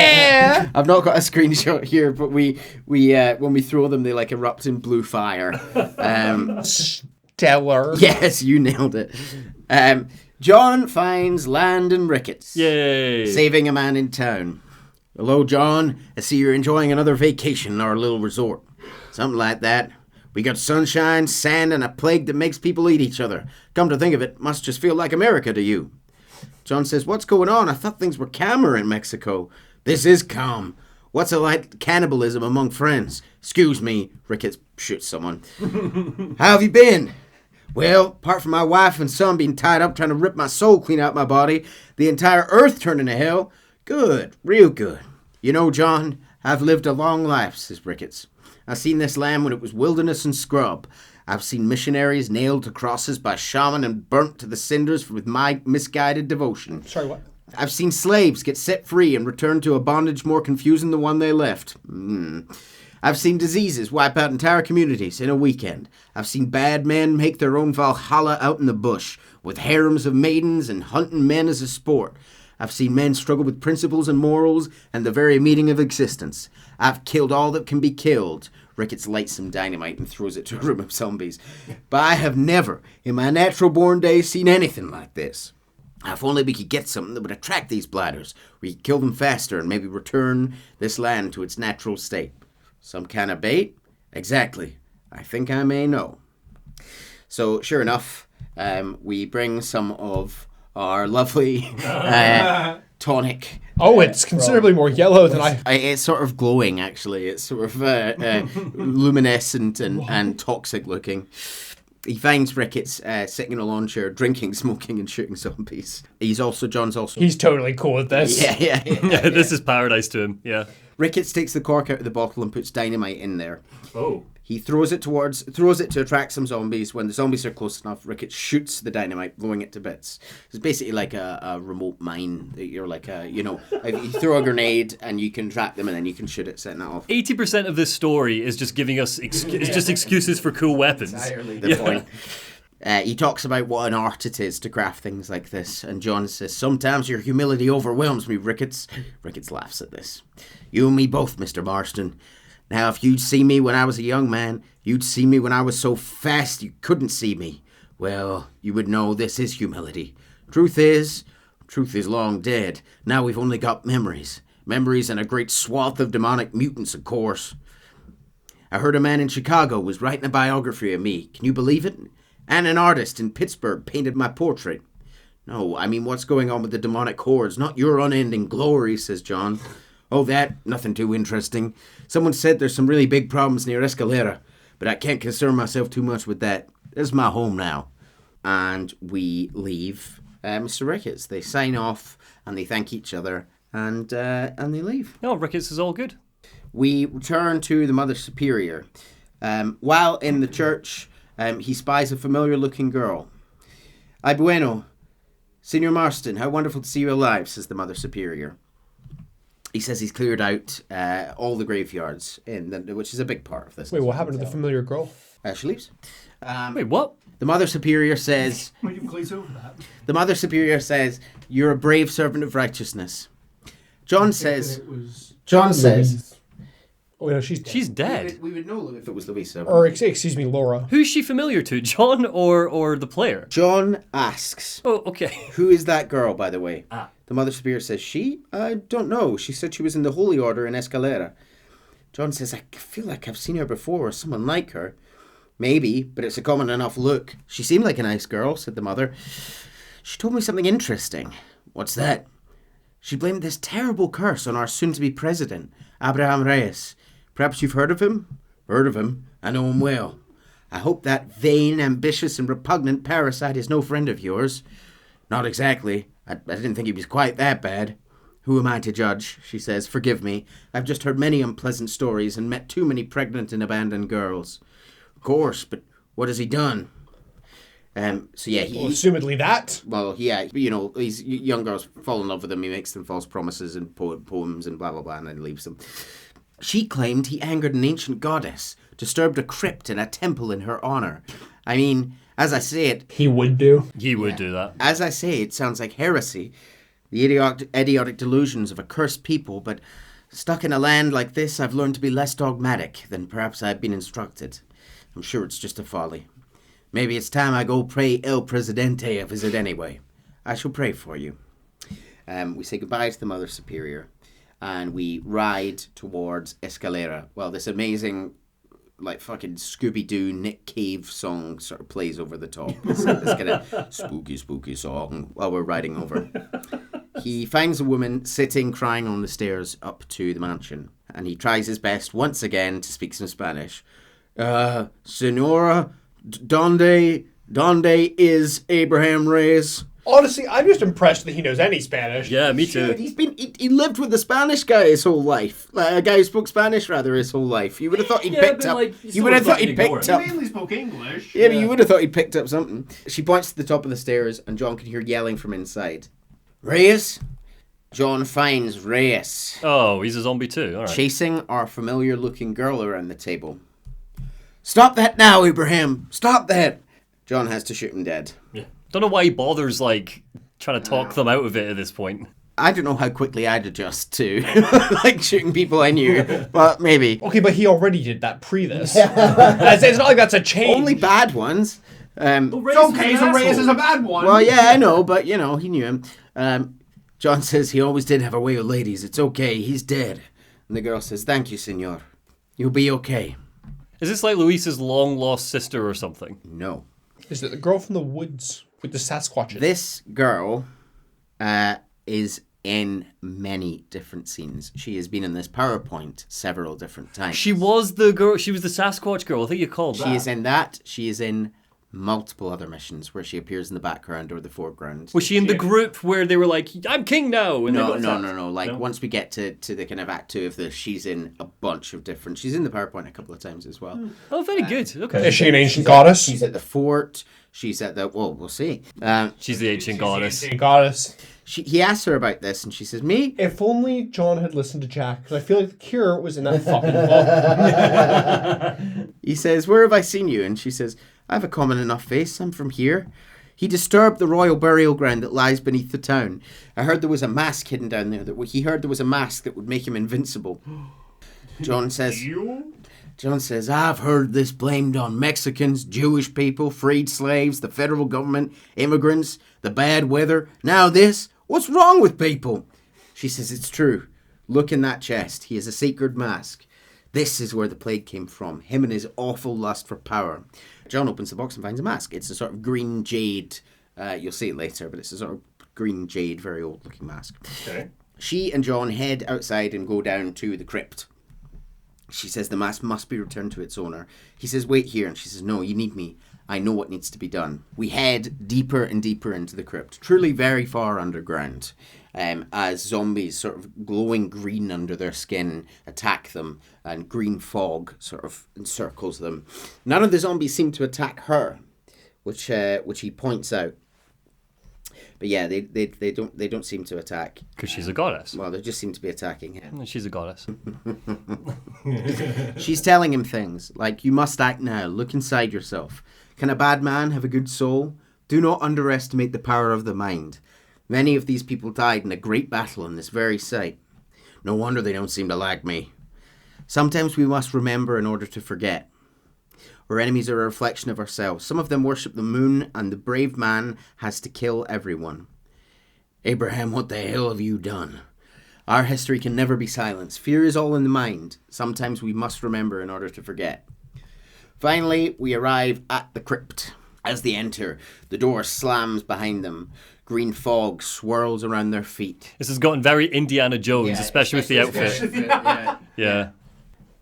I've not got a screenshot here, but we when we throw them, they like erupt in blue fire. Stellar. Yes, you nailed it. John finds land in Rickett. Yay! Saving a man in town. Hello, John. I see you're enjoying another vacation in our little resort. Something like that. We got sunshine, sand, and a plague that makes people eat each other. Come to think of it, must just feel like America to you. John says, what's going on? I thought things were calmer in Mexico. This is calm. What's it like cannibalism among friends? Excuse me, Rickett shoots someone. How have you been? Well, apart from my wife and son being tied up trying to rip my soul clean out my body, the entire earth turned into hell. Good, real good. You know, John, I've lived a long life, says Ricketts. I've seen this land when it was wilderness and scrub. I've seen missionaries nailed to crosses by shaman and burnt to the cinders with my misguided devotion. Sorry, what? I've seen slaves get set free and return to a bondage more confusing than the one they left. I've seen diseases wipe out entire communities in a weekend. I've seen bad men make their own Valhalla out in the bush, with harems of maidens and hunting men as a sport. I've seen men struggle with principles and morals and the very meaning of existence. I've killed all that can be killed. Ricketts lights some dynamite and throws it to a room of zombies. But I have never, in my natural-born days, seen anything like this. If only we could get something that would attract these bladders, we could kill them faster and maybe return this land to its natural state. Some kind of bait? Exactly. I think I may know. So, sure enough, we bring some of our lovely tonic. Oh, it's considerably more yellow than I... It's sort of glowing, actually. It's sort of luminescent and toxic looking. He finds Ricketts sitting in a lawn chair, drinking, smoking, and shooting zombies. John's also... He's totally cool with this. Yeah. This is paradise to him, yeah. Ricketts takes the cork out of the bottle and puts dynamite in there. Oh. He throws it to attract some zombies. When the zombies are close enough, Ricketts shoots the dynamite, blowing it to bits. It's basically like a remote mine. You're like you throw a grenade and you can track them and then you can shoot it, setting it off. 80% of this story is just giving us excuses for cool weapons. Entirely the point. He talks about what an art it is to craft things like this, and John says, "Sometimes your humility overwhelms me, Ricketts." Ricketts laughs at this. "You and me both, Mr. Marston. Now, if you'd seen me when I was a young man, you'd see me when I was so fast you couldn't see me. Well, you would know this is humility. Truth is long dead. Now we've only got memories. Memories and a great swath of demonic mutants, of course. I heard a man in Chicago was writing a biography of me. Can you believe it? And an artist in Pittsburgh painted my portrait. No, I mean, what's going on with the demonic hordes? Not your unending glory," says John. "Oh, that? Nothing too interesting. Someone said there's some really big problems near Escalera, but I can't concern myself too much with that. This is my home now." And we leave Mr. Ricketts. They sign off and they thank each other and they leave. No, Ricketts is all good. We return to the Mother Superior. While in the church, he spies a familiar-looking girl. "Ay bueno. Senor Marston, how wonderful to see you alive," says the Mother Superior. He says he's cleared out all the graveyards, which is a big part of this. Wait, what happened to the familiar girl? She leaves. Wait, what? The Mother Superior says... Why do you glaze over that? The Mother Superior says, "You're a brave servant of righteousness." John says... John says, Oh, no, she's dead. She's dead. We would know if it was Louisa. Or, excuse me, Laura. Who's she familiar to, John or the player? John asks, Oh, okay. "Who is that girl, by the way?" Ah. The Mother Superior says, "She? I don't know. She said she was in the Holy Order in Escalera." John says, "I feel like I've seen her before, or someone like her." "Maybe, but it's a common enough look. She seemed like a nice girl," said the Mother. "She told me something interesting." "What's that?" "She blamed this terrible curse on our soon-to-be president, Abraham Reyes. Perhaps you've heard of him?" "Heard of him? I know him well." "I hope that vain, ambitious, and repugnant parasite is no friend of yours." "Not exactly. I didn't think he was quite that bad." "Who am I to judge?" she says. "Forgive me. I've just heard many unpleasant stories and met too many pregnant and abandoned girls." "Of course, but what has he done?" Assumedly that. Well, yeah, these young girls fall in love with him. He makes them false promises and poems and blah, blah, blah, and then leaves them. "She claimed he angered an ancient goddess, disturbed a crypt and a temple in her honor. I mean, as I say it... He would do. He would do that. As I say, it sounds like heresy. The idiotic delusions of a cursed people, but stuck in a land like this, I've learned to be less dogmatic than perhaps I've been instructed. I'm sure it's just a folly. Maybe it's time I go pray El Presidente a visit anyway. I shall pray for you." We say goodbye to the Mother Superior, and we ride towards Escalera. Well, this amazing, like, fucking Scooby-Doo Nick Cave song sort of plays over the top. It's kind of spooky song while we're riding over. He finds a woman sitting crying on the stairs up to the mansion, and he tries his best once again to speak some Spanish. "Senora, donde is Abraham Reyes?" Honestly, I'm just impressed that he knows any Spanish. Yeah, me too. He lived with a Spanish guy his whole life. A guy who spoke Spanish rather his whole life. You would have thought he'd picked up. You would have thought he'd picked up. He mainly spoke English. Yeah, but you would have thought he'd picked up something. She points to the top of the stairs, and John can hear yelling from inside. "Reyes?" John finds Reyes Oh, he's a zombie too. All right. chasing our familiar-looking girl around the table. "Stop that now, Abraham! Stop that!" John has to shoot him dead. Yeah. Don't know why he bothers trying to talk them out of it at this point. I don't know how quickly I'd adjust to like shooting people I knew, but maybe. Okay, but he already did that pre this. It's not like that's a change. Only bad ones. It's okay, so Reyes is a bad one. Well, yeah, I know, but, he knew him. John says he always did have a way with ladies. It's okay, he's dead. And the girl says, "Thank you, senor. You'll be okay." Is this like Luisa's long-lost sister or something? No. Is it the girl from the woods with the Sasquatches? This girl is in many different scenes. She has been in this PowerPoint several different times. She was the girl. She was the Sasquatch girl. I think you called She is in that. She is in multiple other missions where she appears in the background or the foreground. Was she in the group where they were like, "I'm king now"? And No. Like, once we get to the kind of act 2 of this, she's in a bunch of different... She's in the PowerPoint a couple of times as well. Oh, very good. Okay. Is she an ancient goddess? She's at the fort. She's at the... Well, we'll see. She's the ancient goddess. Ancient goddess. He asks her about this, and she says, me? If only John had listened to Jack, because I feel like the cure was in that fucking book. He says, where have I seen you? And she says, I have a common enough face. I'm from here. He disturbed the royal burial ground that lies beneath the town. I heard there was a mask hidden down there. He heard there was a mask that would make him invincible. John says, I've heard this blamed on Mexicans, Jewish people, freed slaves, the federal government, immigrants, the bad weather. Now this. What's wrong with people? She says, it's true. Look in that chest. He has a sacred mask. This is where the plague came from. Him and his awful lust for power. John opens the box and finds a mask. It's a sort of green jade. You'll see it later, but it's a sort of green jade, very old looking mask. Okay. She and John head outside and go down to the crypt. She says the mask must be returned to its owner. He says, wait here. And she says, no, you need me. I know what needs to be done. We head deeper and deeper into the crypt, truly very far underground, as zombies sort of glowing green under their skin attack them, and green fog sort of encircles them. None of the zombies seem to attack her, which he points out. But yeah, they don't seem to attack. Because she's a goddess. Well, they just seem to be attacking him. She's a goddess. She's telling him things like, you must act now. Look inside yourself. Can a bad man have a good soul? Do not underestimate the power of the mind. Many of these people died in a great battle in this very site. No wonder they don't seem to like me. Sometimes we must remember in order to forget. Our enemies are a reflection of ourselves. Some of them worship the moon, and the brave man has to kill everyone. Abraham, what the hell have you done? Our history can never be silenced. Fear is all in the mind. Sometimes we must remember in order to forget. Finally, we arrive at the crypt. As they enter, the door slams behind them. Green fog swirls around their feet. This has gotten very Indiana Jones, especially with the outfit. Yeah.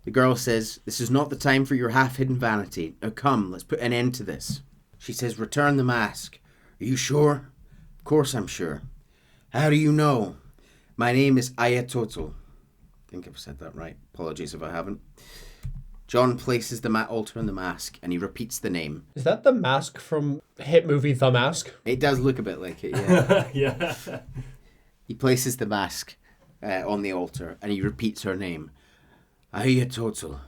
The girl says, this is not the time for your half-hidden vanity. Now come, let's put an end to this. She says, return the mask. Are you sure? Of course I'm sure. How do you know? My name is Ayatotl. I think I've said that right. Apologies if I haven't. John places the altar on the mask, and he repeats the name. Is that the mask from hit movie The Mask? It does look a bit like it, yeah. Yeah. He places the mask on the altar, and he repeats her name. Ayatotl.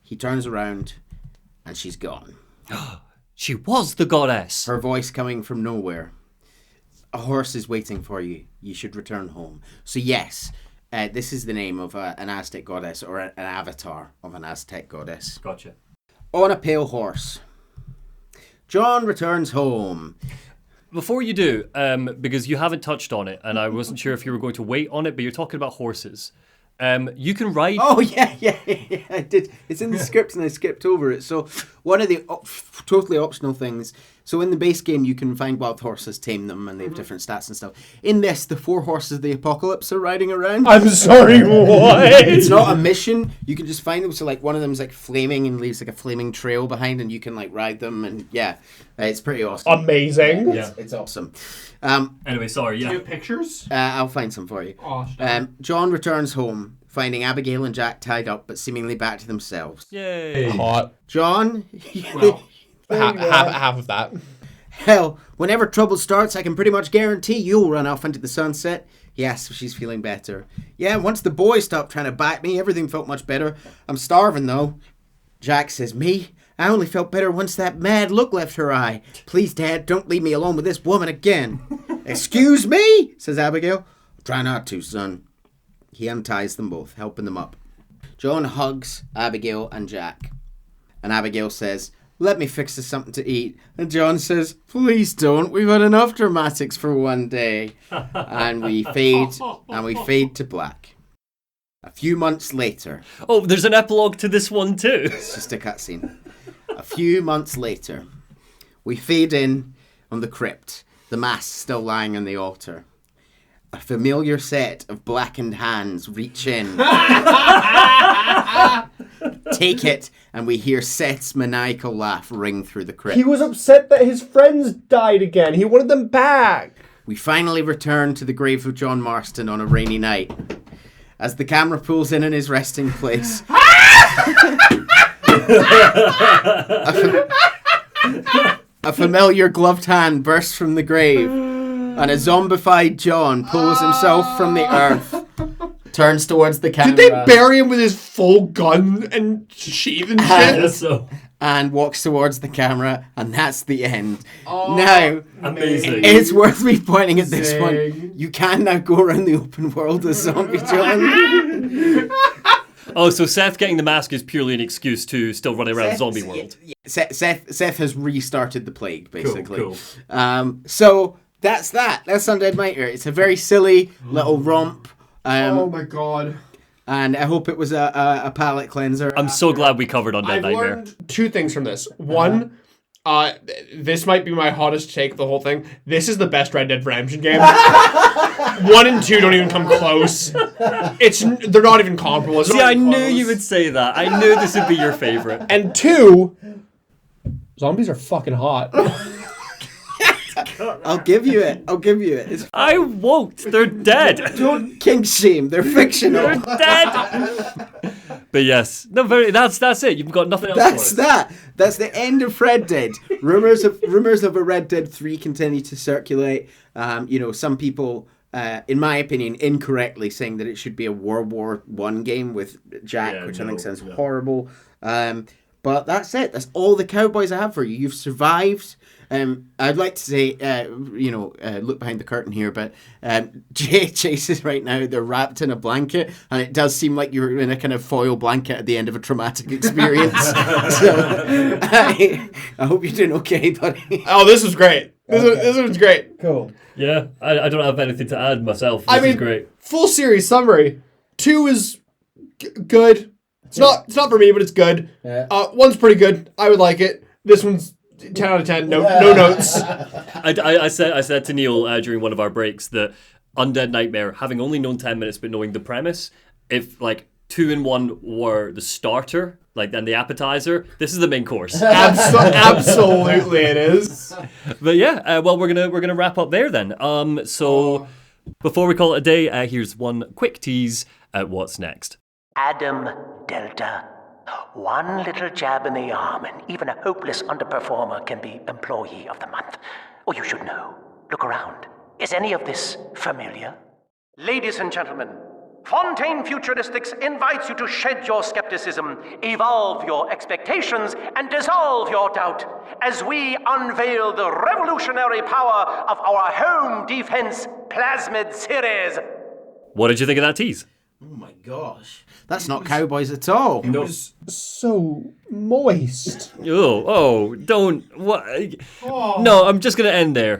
He turns around, and she's gone. She was the goddess. Her voice coming from nowhere. A horse is waiting for you. You should return home. So yes, this is the name of an Aztec goddess, or an avatar of an Aztec goddess. Gotcha. On a pale horse. John returns home. Before you do, because you haven't touched on it, and I wasn't sure if you were going to wait on it, but you're talking about horses. You can ride... Oh, yeah, I did. It's in the script and I skipped over it. So one of the totally optional things, so in the base game you can find wild horses, tame them, and they have different stats and stuff. In this, the 4 horses of the apocalypse are riding around. I'm sorry, what? It's not a mission. You can just find them. So like one of them's like flaming and leaves like a flaming trail behind, and you can like ride them, and yeah, it's pretty awesome. Amazing. Yeah. It's awesome. Anyway, sorry, Do you yeah. have pictures? I'll find some for you. Oh, John returns home, finding Abigail and Jack tied up, but seemingly back to themselves. Yay. Hot. John, well, Half of that. hell, whenever trouble starts, I can pretty much guarantee you'll run off into the sunset. He asks if she's feeling better. Yeah, once the boys stopped trying to bite me, everything felt much better. I'm starving, though. Jack says, me? I only felt better once that mad look left her eye. Please, Dad, don't leave me alone with this woman again. Excuse me? Says Abigail. Try not to, son. He unties them both, helping them up. John hugs Abigail and Jack. And Abigail says, let me fix us something to eat. And John says, please don't. We've had enough dramatics for one day. And we fade to black. A few months later. Oh, there's an epilogue to this one too. It's just a cutscene. A few months later, we fade in on the crypt, the mass still lying on the altar. A familiar set of blackened hands reach in, take it, and we hear Seth's maniacal laugh ring through the crypt. He was upset that his friends died again. He wanted them back. We finally return to the grave of John Marston on a rainy night. As the camera pulls in his resting place, a familiar gloved hand bursts from the grave, and a zombified John pulls himself from the earth, turns towards the camera. Did they bury him with his full gun and sheath and shit? Yes, so And walks towards the camera, and that's the end. Now, amazing. it's worth me pointing at this Zing. one. You can now go around the open world as Zombie John. Oh, so Seth getting the mask is purely an excuse to still run around the zombie world. Seth has restarted the plague, basically. Cool. So that's that. That's Undead Nightmare. It's a very silly little romp. Oh my god. And I hope it was a palate cleanser. I'm so glad we covered Undead I've Nightmare. learned two things from this. One, this might be my hottest take of the whole thing. This is the best Red Dead Redemption game. 1 and 2 don't even come close. They're not even comparable. It's See, not I even knew close. you would say that. I knew this would be your favorite. And 2, zombies are fucking hot. I'll give you it. It's I won't. They're dead. don't kink shame. They're fictional. They're dead. But yes, no, that's it. You've got nothing else. That's for us. that. That's the end of Red Dead. Rumors of a Red Dead 3 continue to circulate. Some people, in my opinion, incorrectly saying that it should be a World War I game with Jack, which I think sounds horrible. But that's it. That's all the cowboys I have for you. You've survived. I'd like to say, look behind the curtain here, but Jay chases right now. They're wrapped in a blanket, and it does seem like you're in a kind of foil blanket at the end of a traumatic experience. So I hope you're doing okay, buddy. Oh, this was great. This was great. Cool. Yeah, I don't have anything to add myself. This is great. Full series summary. 2 is good. It's not for me, but it's good. Yeah. 1's pretty good. I would like it. This one's 10 out of 10. No notes. I said to Neil during one of our breaks that Undead Nightmare, having only known 10 minutes but knowing the premise, if like 2 and 1 were the starter, like then the appetizer, this is the main course. Absolutely, it is. But yeah, well we're gonna wrap up there then. So before we call it a day, here's one quick tease at what's next. Adam Delta. One little jab in the arm, and even a hopeless underperformer can be Employee of the Month. Or you should know. Look around. Is any of this familiar? Ladies and gentlemen, Fontaine Futuristics invites you to shed your skepticism, evolve your expectations, and dissolve your doubt as we unveil the revolutionary power of our home defense plasmid series. What did you think of that tease? Oh my gosh, that's not cowboys at all. It was so moist. Don't what? No, I'm just gonna end there.